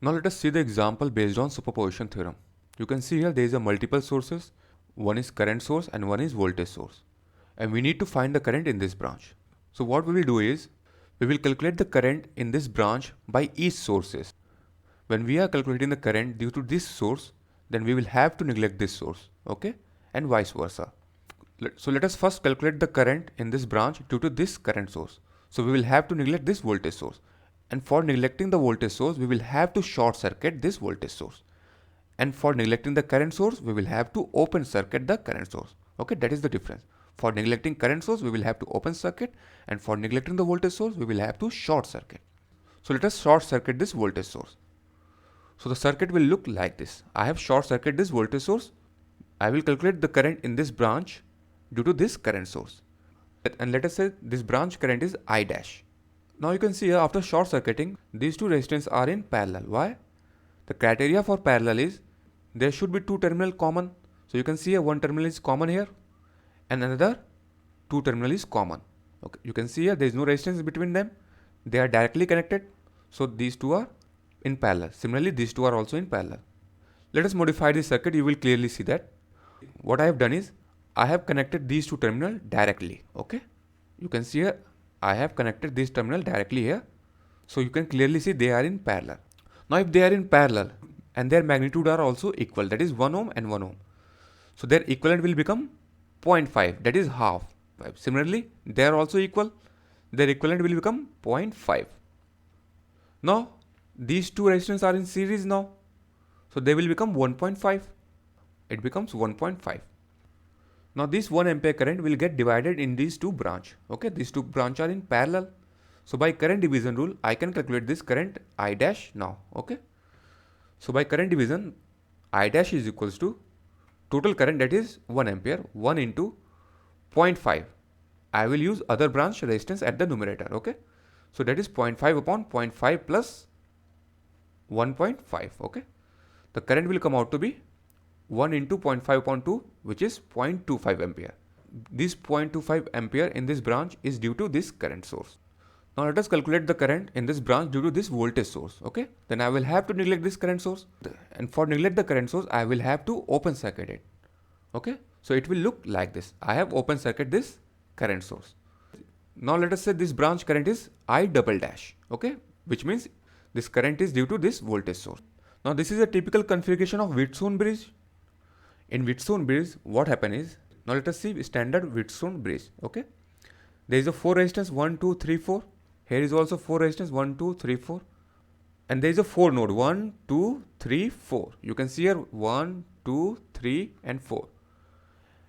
Now let us see the example based on superposition theorem. You can see here there is a multiple sources. One is current source and one is voltage source. And we need to find the current in this branch. So what we will do is, we will calculate the current in this branch by each sources. When we are calculating the current due to this source, then we will have to neglect this source, okay? And vice versa. So let us first calculate the current in this branch due to this current source. So we will have to neglect this voltage source. And for neglecting the voltage source, we will have to short circuit this voltage source. And for neglecting the current source, we will have to open circuit the current source. Okay, that is the difference. For neglecting current source, we will have to open circuit, and for neglecting the voltage source, we will have to short circuit. So let us short circuit this voltage source. So the circuit will look like this. I have short circuit this voltage source. I will calculate the current in this branch due to this current source. And let us say this branch current is I dash. Now you can see here, after short circuiting, these two resistors are in parallel. Why? The criteria for parallel is there should be two terminals common. So you can see here one terminal is common here and another two terminal is common. Okay, you can see here there is no resistance between them. They are directly connected. So these two are in parallel. Similarly, these two are also in parallel. Let us modify this circuit. You will clearly see that. What I have done is I have connected these two terminals directly. Okay, you can see here I have connected this terminal directly here. So you can clearly see they are in parallel. Now if they are in parallel and their magnitude are also equal, that is 1 ohm and 1 ohm. So their equivalent will become 0.5, that is half. Similarly, they are also equal. Their equivalent will become 0.5. Now these two resistors are in series now. So they will become 1.5. It becomes 1.5. Now this 1 ampere current will get divided in these two branch. Okay, these two branch are in parallel. So by current division rule, I can calculate this current I dash now. Okay. So by current division, I dash is equals to total current, that is 1 ampere, 1 into 0.5. I will use other branch resistance at the numerator. Okay. So that is 0.5 upon 0.5 plus 1.5. Okay. The current will come out to be 1 into 0.5 upon 2, which is 0.25 ampere. This 0.25 ampere in this branch is due to this current source. Now let us calculate the current in this branch due to this voltage source. Okay, then I will have to neglect this current source, and for neglect the current source, I will have to open circuit it. Okay, so it will look like this. I have open circuit this current source. Now let us say this branch current is I double dash. Okay, which means this current is due to this voltage source. Now this is a typical configuration of Wheatstone bridge. In Wheatstone bridge, what happen is, now let us see standard Wheatstone bridge. Okay, there is a 4 resistance 1, 2, 3, 4. Here is also 4 resistance 1, 2, 3, 4. And there is a 4 node 1, 2, 3, 4. You can see here 1, 2, 3 and 4.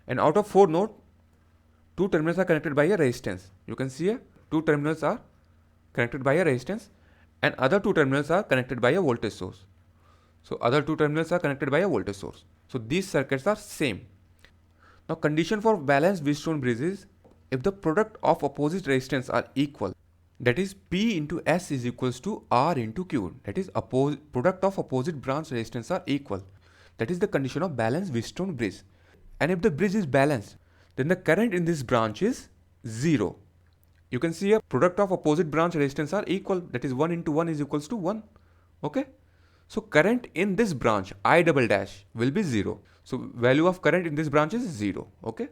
And out of 4 node, 2 terminals are connected by a resistance. You can see here 2 terminals are connected by a resistance and other 2 terminals are connected by a voltage source. So other 2 terminals are connected by a voltage source. So these circuits are same. Now condition for balanced Wheatstone bridge is if the product of opposite resistance are equal, that is P into S is equals to R into Q. That is product of opposite branch resistance are equal. That is the condition of balanced Wheatstone bridge. And if the bridge is balanced, then the current in this branch is 0. You can see a product of opposite branch resistance are equal. That is 1 into 1 is equals to 1. Okay. So current in this branch I double dash will be 0. So value of current in this branch is 0. Okay.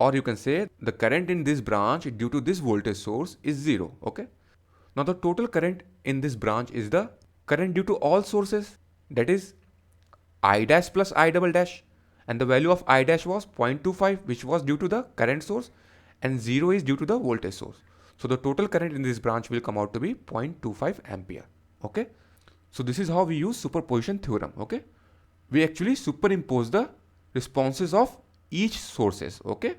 Or you can say the current in this branch due to this voltage source is 0. Okay. Now the total current in this branch is the current due to all sources, that is I dash plus I double dash, and the value of I dash was 0.25, which was due to the current source, and 0 is due to the voltage source. So the total current in this branch will come out to be 0.25 ampere. Okay. So this is how we use superposition theorem. Okay. We actually superimpose the responses of each sources. Okay.